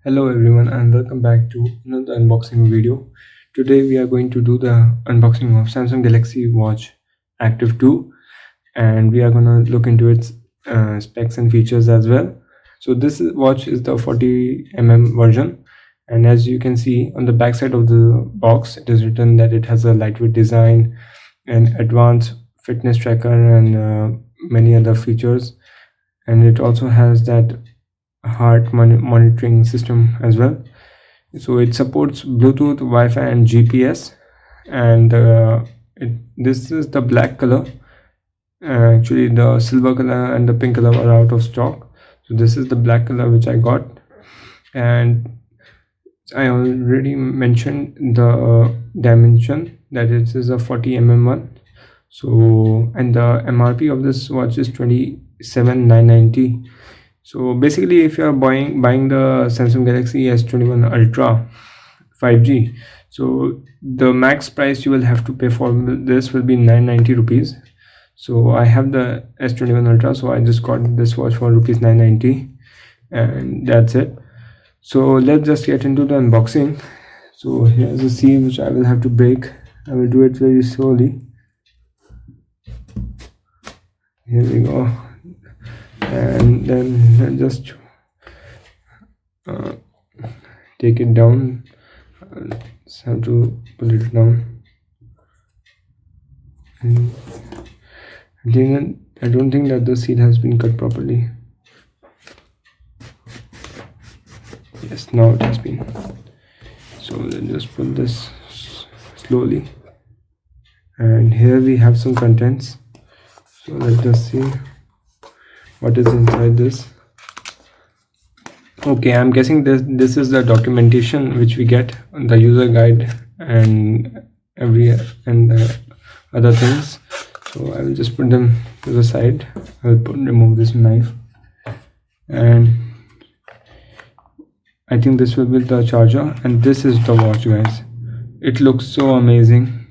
Hello everyone and welcome back to another unboxing video. Today we are going to do the unboxing of Samsung Galaxy Watch Active 2 and we are going to look into its specs and features as well. So watch is the 40 version, and as you can see on the back side of the box it is written that it has a lightweight design, an advanced fitness tracker, and many other features, and it also has that heart monitoring system as well. So it supports Bluetooth, Wi-Fi, and GPS. And this is the black color. Actually, the silver color and the pink color are out of stock. So this is the black color which I got, and I already mentioned the dimension that it is a 40 one. So, and the MRP of this watch is 27,990. So basically, if you are buying the Samsung Galaxy S21 Ultra 5G, so the max price you will have to pay for this will be 990 rupees. So I have the S21 Ultra, so I just got this watch for rupees 990, and that's it. So let's just get into the unboxing. So here's a seal which I will have to break. I will do it very slowly. Here we go. And then just take it down. Just have to put it down. And I don't think that the seal has been cut properly. Yes, now it has been. So let's just put this slowly. And here we have some contents. So let's just see what is inside this. Okay, I'm guessing this is the documentation which we get, the user guide and other things. So I will just put them to the side. I will remove this knife, and I think this will be the charger, and this is the watch, guys. It looks so amazing.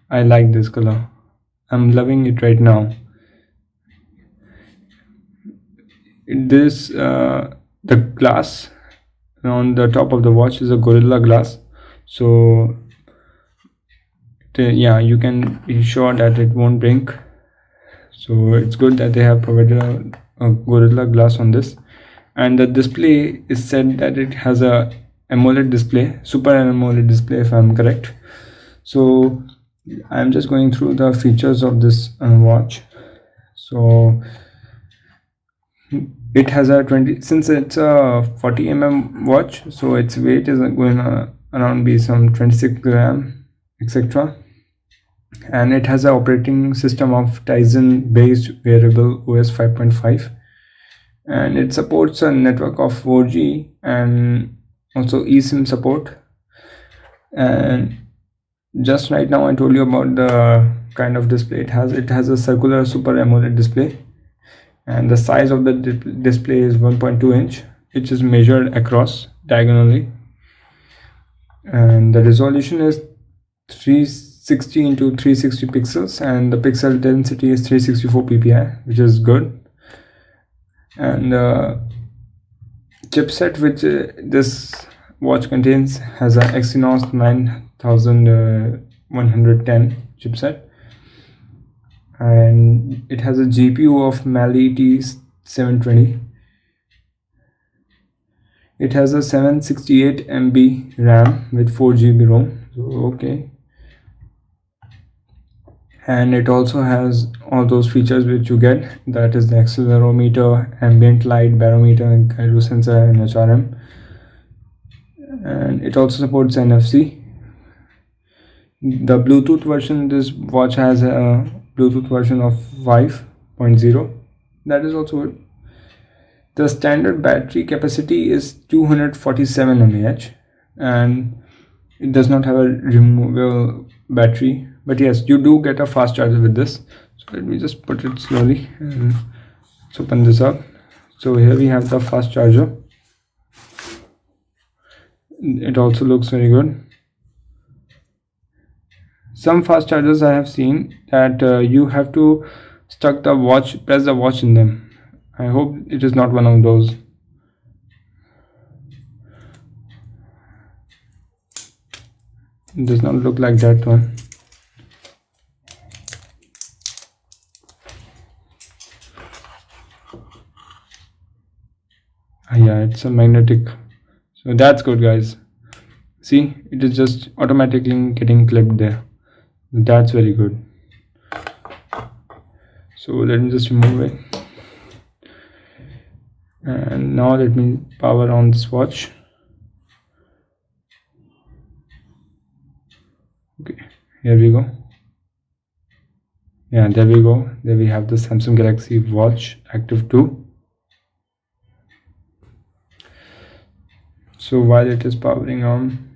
I like this color. I'm loving it right now. The glass on the top of the watch is a Gorilla Glass, so yeah, you can be sure that it won't break. So it's good that they have provided a Gorilla Glass on this. And the display is said that it has a AMOLED display, Super AMOLED display if I'm correct. So I'm just going through the features of this watch. So it has a 20, since it's a 40 watch, so its weight is going to around be some 26 gram, etc. And it has an operating system of Tizen based wearable OS 5.5, and it supports a network of 4G and also eSIM support. And just right now I told you about the kind of display it has. It has a circular Super AMOLED display, and the size of the display is 1.2 inch, which is measured across diagonally, and the resolution is 360 into 360 pixels, and the pixel density is 364 ppi, which is good. And chipset which this watch contains has a Exynos 9110 chipset, and it has a GPU of Mali T720. It has a 768 MB RAM with 4 GB ROM. So okay, and it also has all those features which you get, that is the accelerometer, ambient light, barometer, and gyro sensor, and HRM. And it also supports NFC. The Bluetooth version, this watch has a Bluetooth version of 5.0. that is also good. The standard battery capacity is 247 mAh, and it does not have a removable battery, but yes, you do get a fast charger with this. So let me just put it slowly and let's open this up. So here we have the fast charger. It also looks very good. Some fast chargers I have seen that you have to press the watch in them. I hope it is not one of those. It does not look like that one. Yeah, it's a magnetic, so that's good, guys. See, it is just automatically getting clipped there. That's very good. So let me just remove it, and now let me power on this watch. Okay, here we go. Yeah, there we go. There we have the Samsung Galaxy Watch Active 2. So while it is powering on,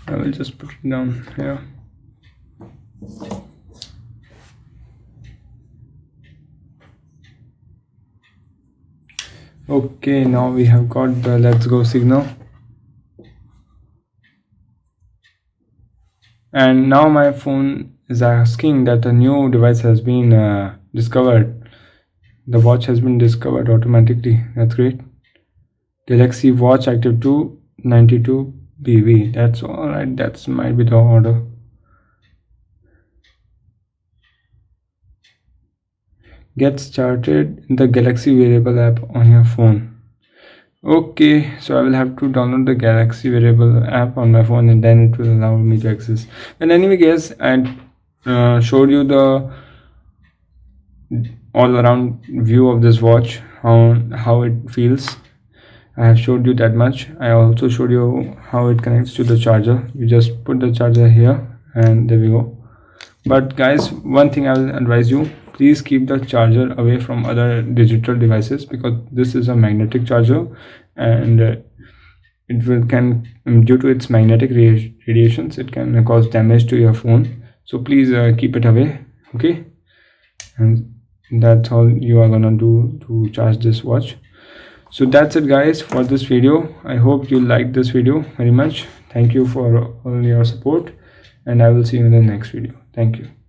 I will just put it down here. Okay, now we have got the let's go signal. And now my phone is asking that a new device has been discovered. The watch has been discovered automatically. That's great. Galaxy Watch Active 2 92BV. That's alright. That's might be the order. Get started in the Galaxy Wearable app on your phone. Okay, so I will have to download the Galaxy Wearable app on my phone, and then it will allow me to access. And anyway, guys, I showed you the all-around view of this watch, how it feels. I have showed you that much. I also showed you how it connects to the charger. You just put the charger here, and there we go. But guys, one thing I will advise you, please keep the charger away from other digital devices, because this is a magnetic charger, and it will due to its magnetic radiations, it can cause damage to your phone. So please keep it away. Okay, and that's all you are gonna do to charge this watch. So that's it, guys, for this video. I hope you liked this video very much. Thank you for all your support, and I will see you in the next video. Thank you.